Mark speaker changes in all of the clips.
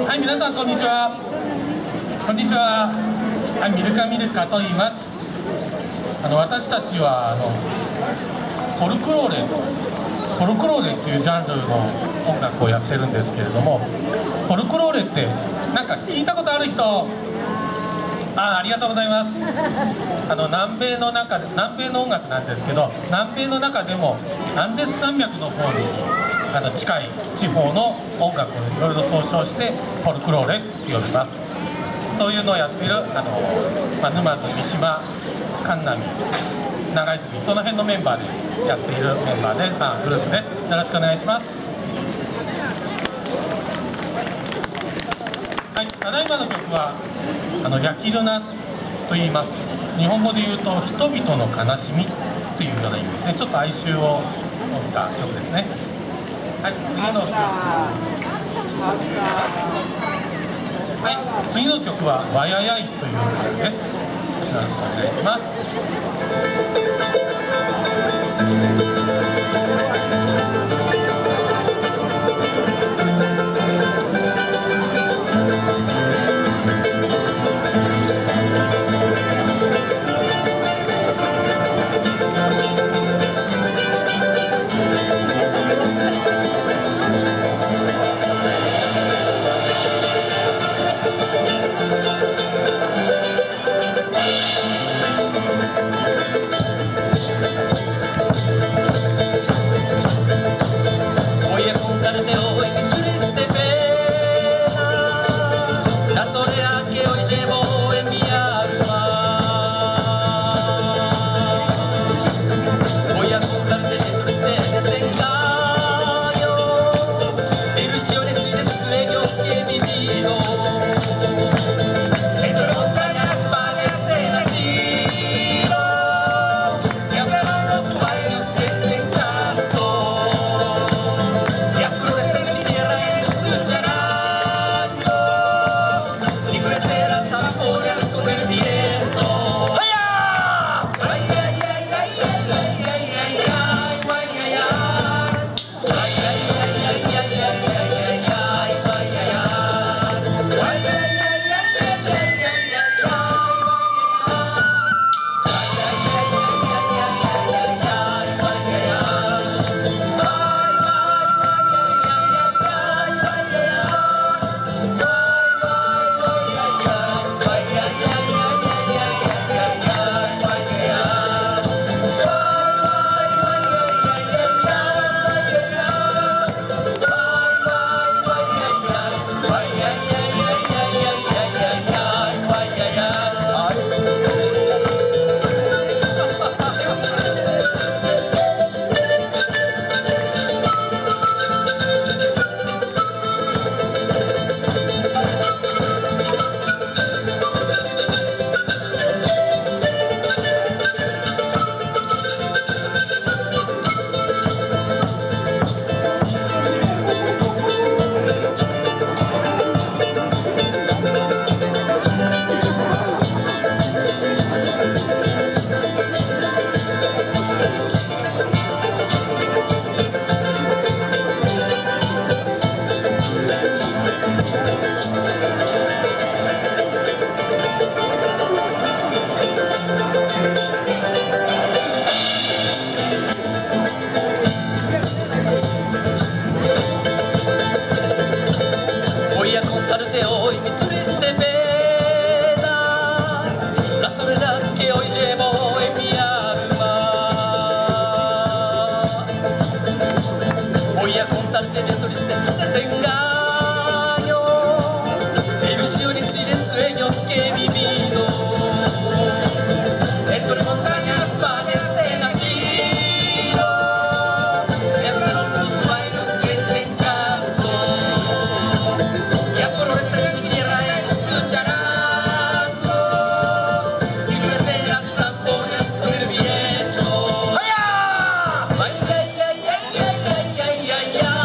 Speaker 1: はい、皆さんこんにちは。こんにちは。はい、ミルカミルカと言います。私たちはフォルクローレっていうジャンルの音楽をやってるんですけれども、フォルクローレってなんか聞いたことある人？ありがとうございます。南米の音楽なんですけど、南米の中でもアンデス山脈の方に近い地方の音楽をいろいろ総称してフォルクローレって呼びます。そういうのをやっている沼津、三島、神波、長泉、その辺のメンバーでやっているメンバーでグループです。よろしくお願いします。はい、ただいまの曲はヤキルナと言います。日本語で言うと人々の悲しみというような意味ですね。ちょっと哀愁を帯びた曲ですね。はい、次の曲はわややいという曲です。よろしくお願いします。
Speaker 2: suerte hoy mi triste pena, la soledad que hoy llevo en mi alma. Voy a contarte de tristes desengaños, ilusiones y de sueños que he vivido. Entre montañas, valles he nacido, entre los bailos y el encanto, ya florece mi tierra en su llanto, y mis venas zamponas con el viento. ¡Ay, ay, ay, ay, ay, ay, ay, ay, ay, ay, ay,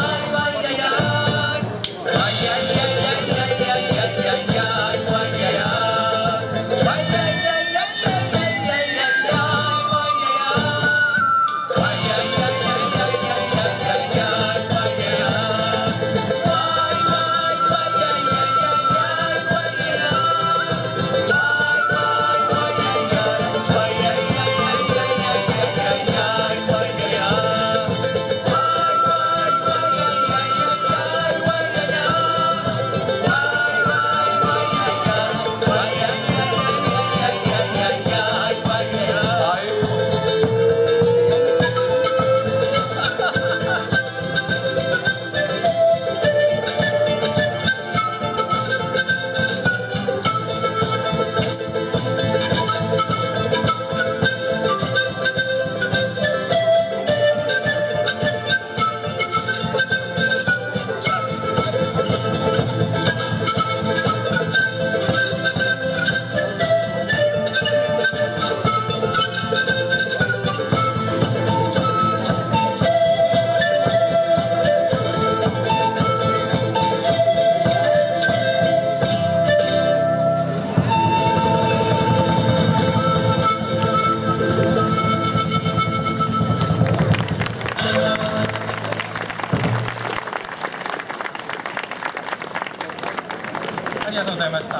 Speaker 1: ありがとうございました。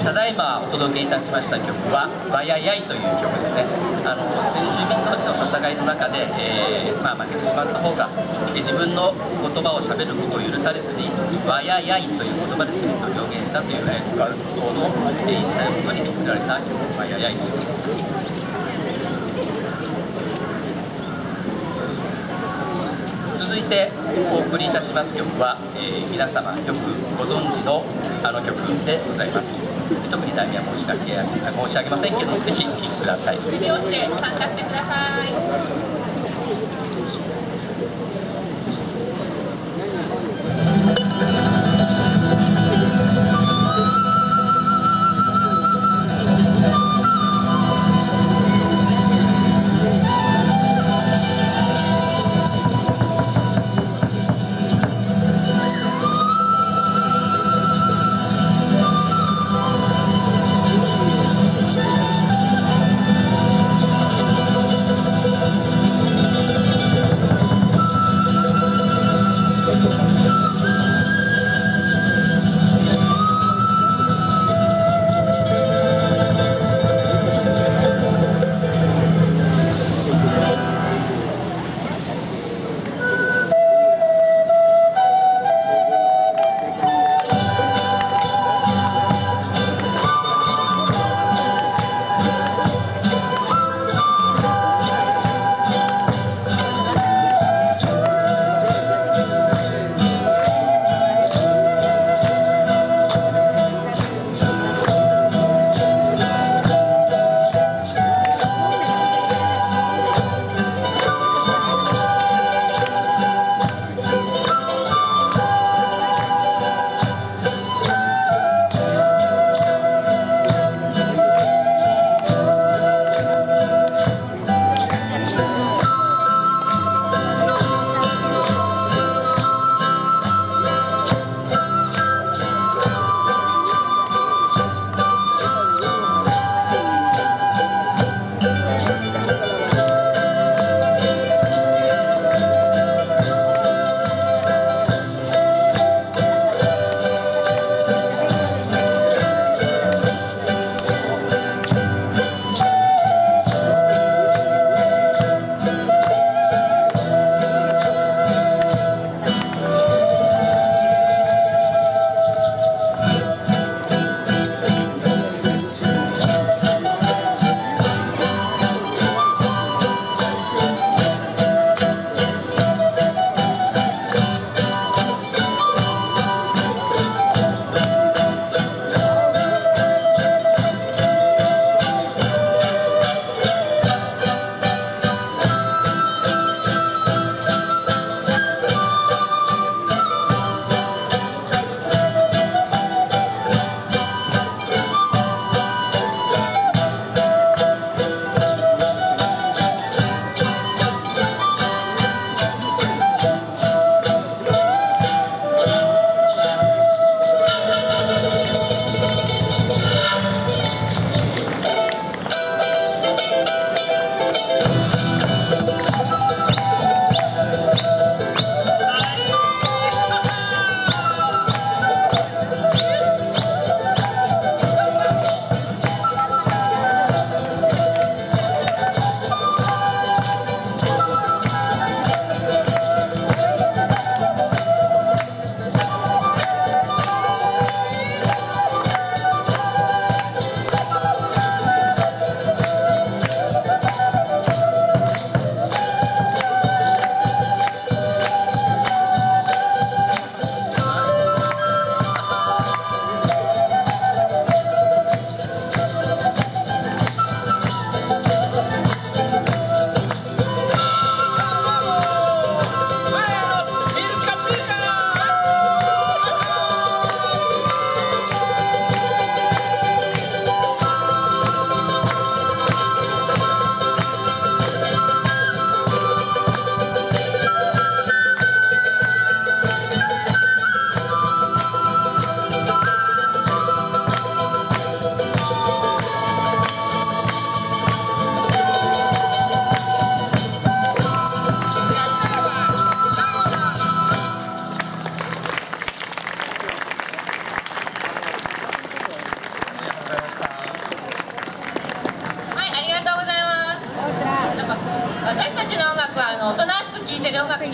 Speaker 2: ただいまお届けいたしました曲は「わややい」という曲ですね。先住民同士の戦いの中で、負けてしまった方が、自分の言葉をしゃべることを許されずに「わややい」という言葉で全てを表現したという学校の言い伝えをもとに作られた曲「わややい」でした。続いてお送りいたします曲は、皆様よくご存知のあの曲でございます。特に題名は申し上げませんけど、ぜひお聴きください。
Speaker 3: 手拍子で参加してください。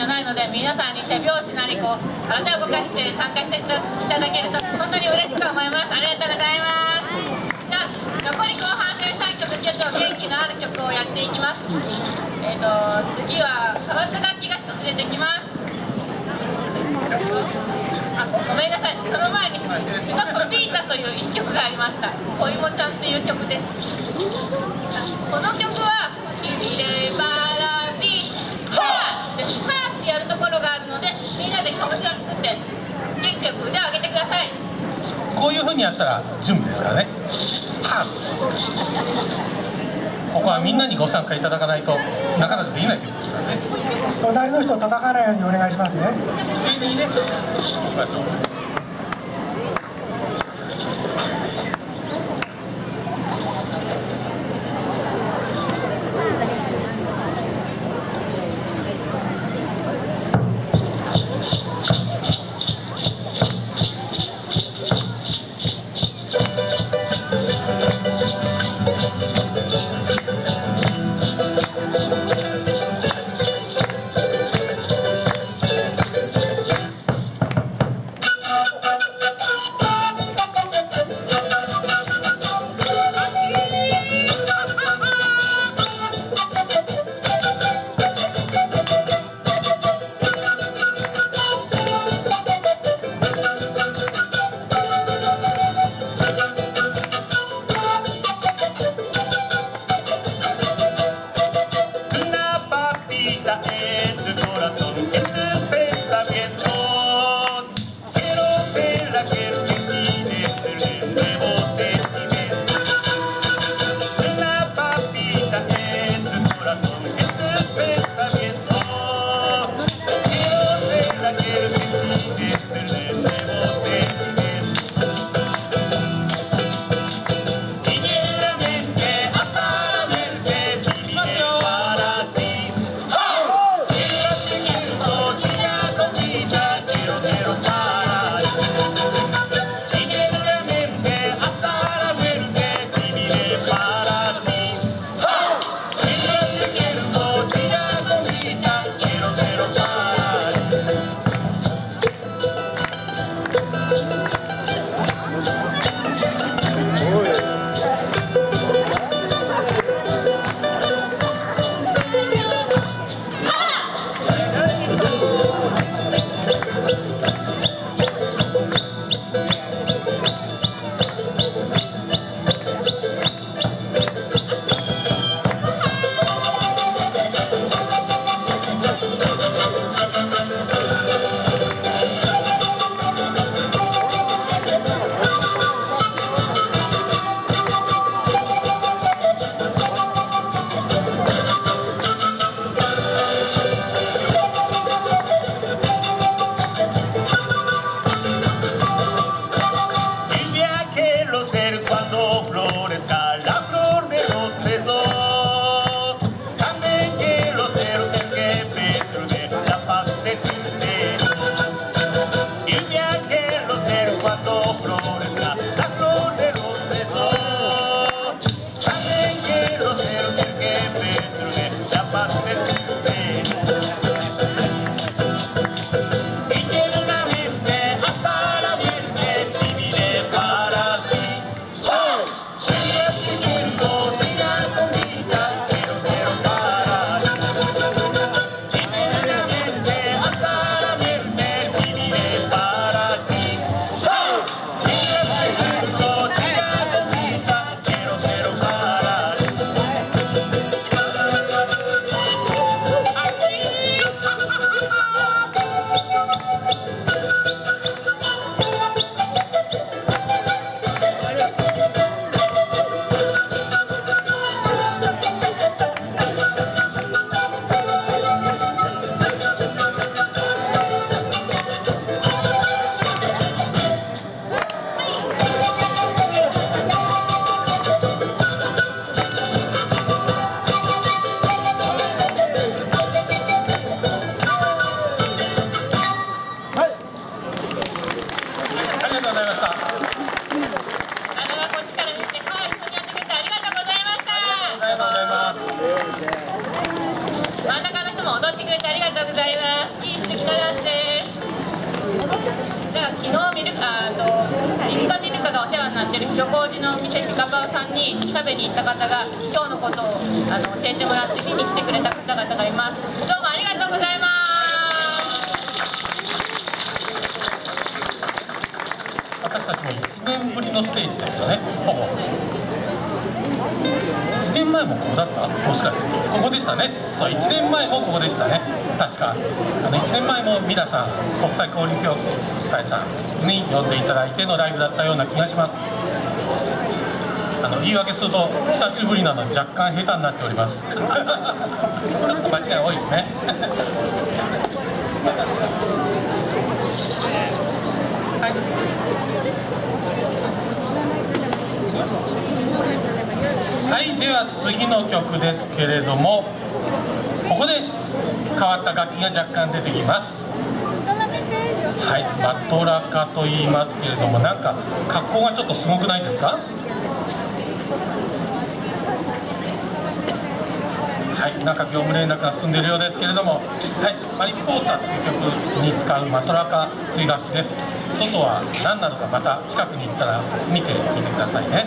Speaker 3: ゃないので、皆さんに手拍子なりこう体を動かして参加していただけると本当に嬉しく思います。ありがとうございます。じゃあ残り後半で3曲ちょっと元気のある曲をやっていきます。次は変わった楽器が1つ出てきます。あ、ごめんなさい、その前に「シナプピータ」という1曲がありました。小芋ちゃんっていう曲です。この曲は「ビビレバラビハー」で「ハー」ってやるところがあるので、みんなで拳を作って元気よく腕を上げてください。
Speaker 1: こういうふうにやったら準備ですからね。はここはみんなにご参加いただかないとなかなかできないということですからね。
Speaker 4: 隣の人を叩かないようにお願いしますね。
Speaker 1: 上にね、行きましょう。は
Speaker 3: がお世話になってる漁港路のお店ピカパオさんに食べに行った方が今日のことを教えてもらって見に来てくれた方々がいます。どうもありがとうございます。
Speaker 1: 私たちも1年ぶりのステージですよね、ほぼ。1年前もここだった？もしかしてここでしたね。そう、1年前もここでしたね。確か1年前も皆さん国際交流協会さんに呼んでいただいてのライブだったような気がします。言い訳すると久しぶりなのに若干下手になっておりますちょっと間違い多いですねはい、では次の曲ですけれども、ここで変わった楽器が若干出てきます。はい、バトラカと言いますけれども、なんか格好がちょっとすごくないですか？はい、なんか業務連絡が進んでいるようですけれども、はい、マリポーサっていう曲に使うマトラカという楽器です。外は何なのかまた近くに行ったら見てみてくださいね。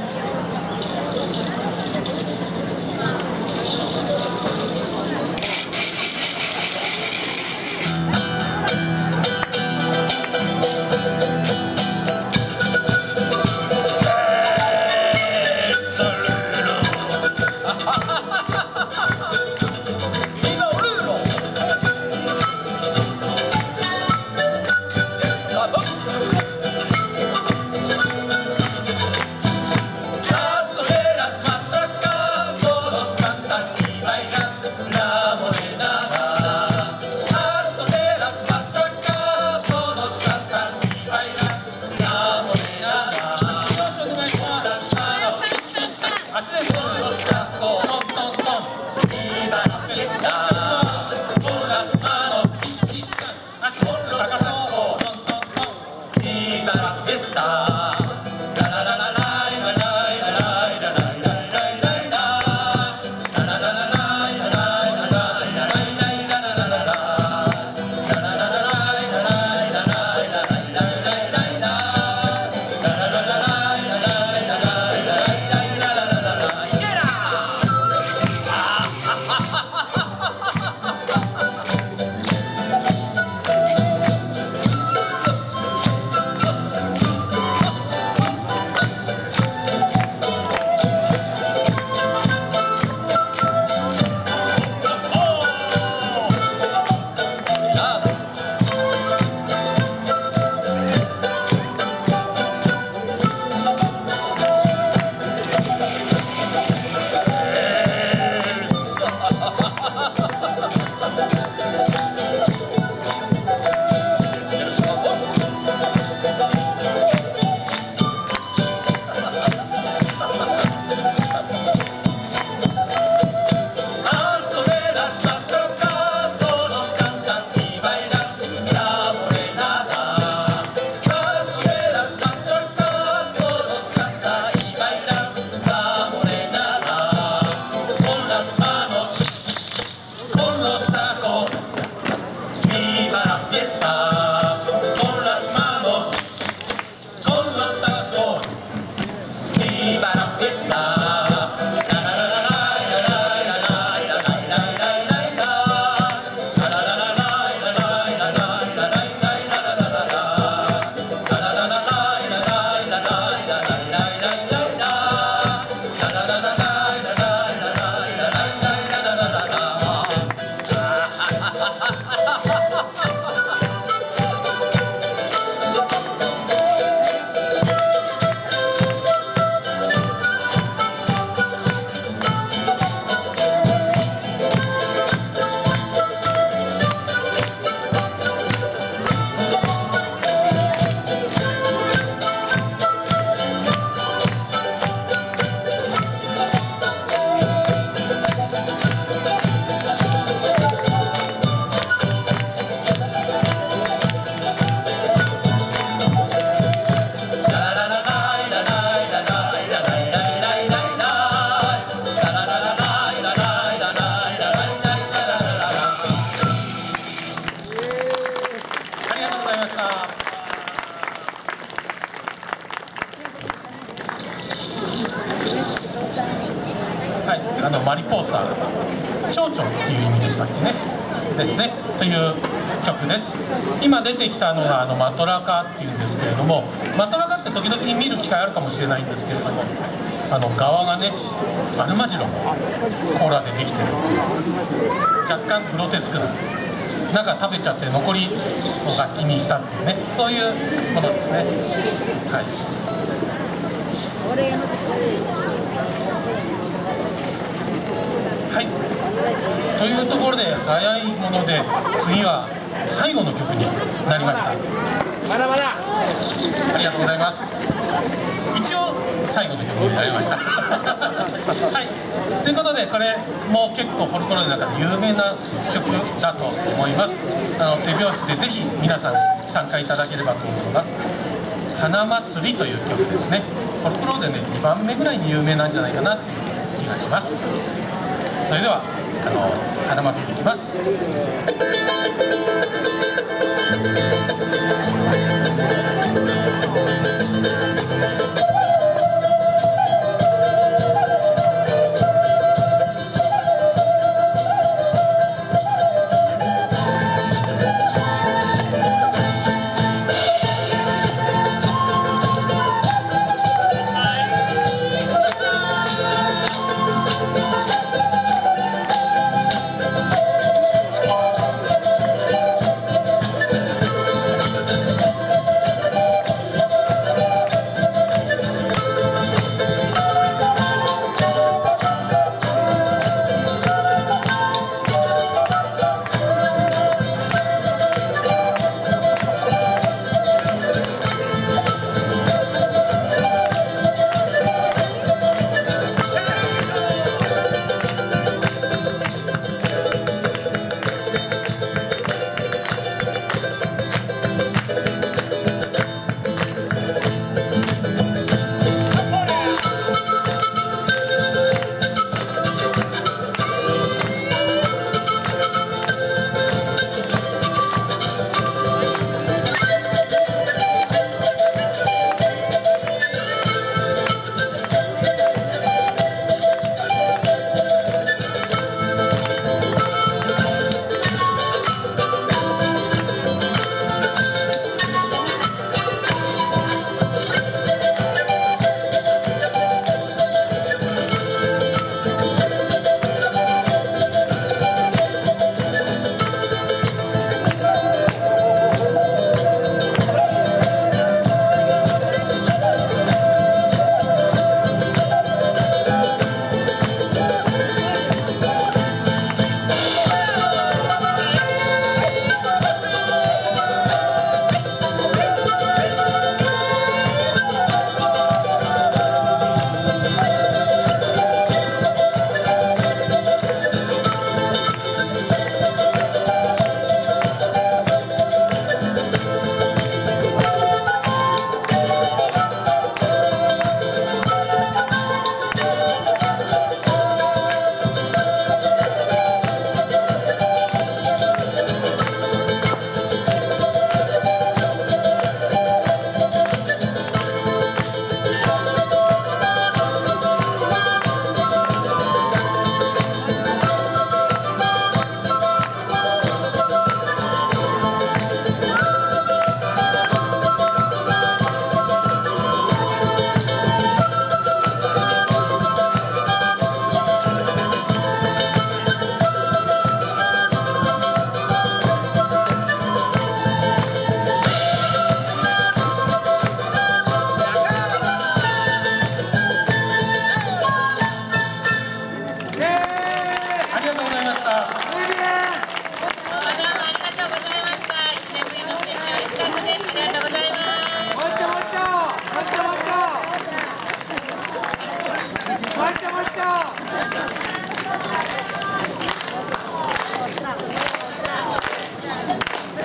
Speaker 1: マリポーサ蝶々っていう意味でしたっけねですねという曲です。今出てきたのがマトラカっていうんですけれども、マトラカって時々見る機会あるかもしれないんですけれども、側がねアルマジロの甲羅でできてるっていう若干グロテスクな、中食べちゃって残りを楽器にしたっていうね、そういうものですね。はい、はい、というところで早いもので次は最後の曲になりました。
Speaker 2: まだまだ
Speaker 1: ありがとうございます。一応最後の曲になりましたはい、ということでこれも結構フォルクローレの中で有名な曲だと思います。手拍子でぜひ皆さん参加いただければと思います。花祭りという曲ですね。フォルクローレで2番目ぐらいに有名なんじゃないかなっていう気がします。それでは花祭りいきます。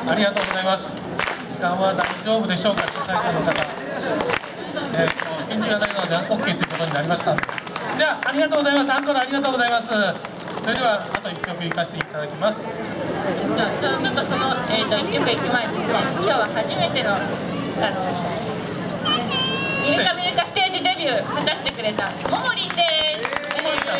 Speaker 1: ありがとうございます。時間は大丈夫でしょうか、主催者の方。返事がないので OK ということになりました。じゃあ、ありがとうございます。アンコールありがとうございます。それではあと1曲いかせていただきます。
Speaker 3: ちょっとその、1曲いく前にですね、今日は初めてのミルカステージデビュー果たしてくれたももりんです。
Speaker 1: ももりんさん、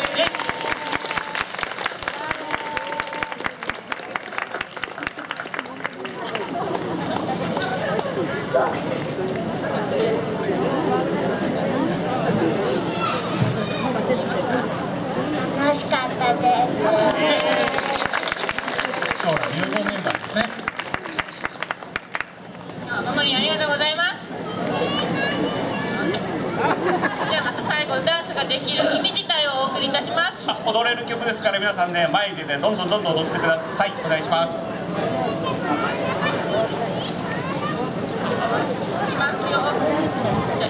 Speaker 5: ですから、皆さんね、前に出てどんどん踊ってください。お願いします。
Speaker 3: いきますよ。じゃ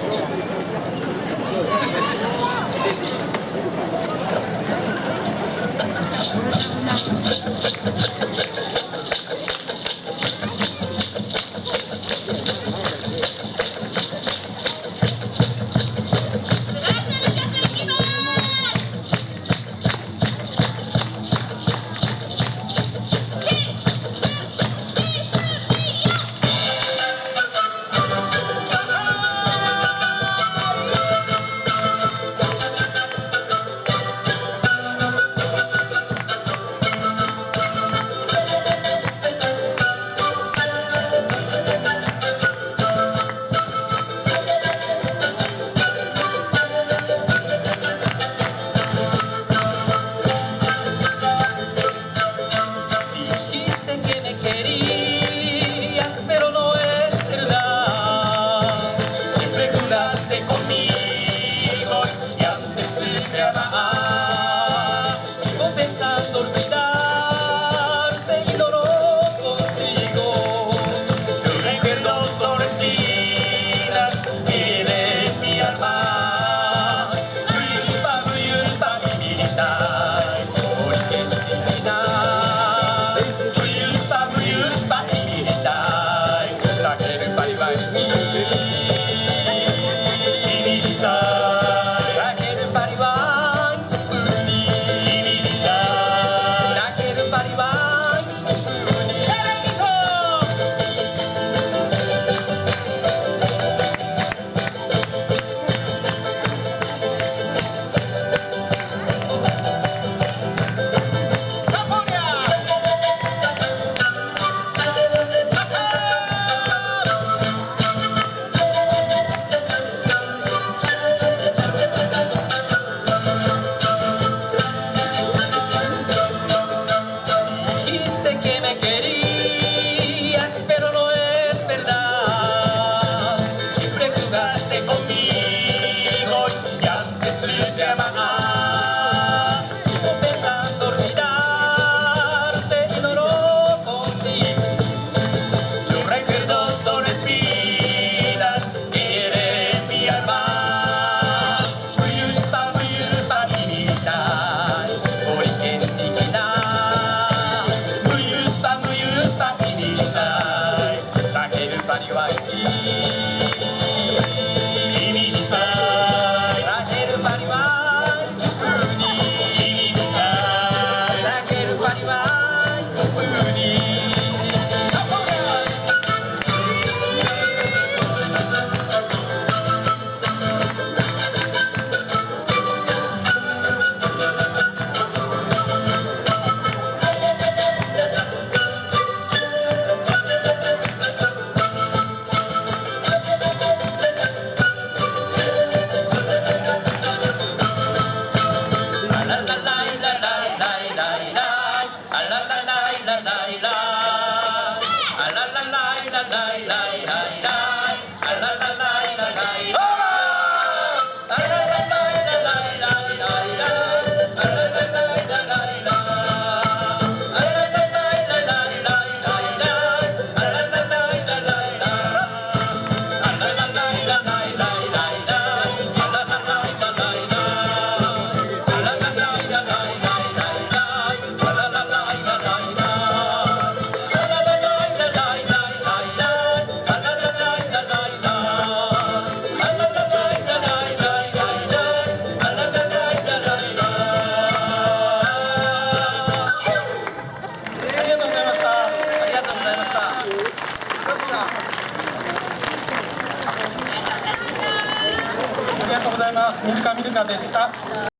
Speaker 1: ありがとうございます。ミルカミルカでした。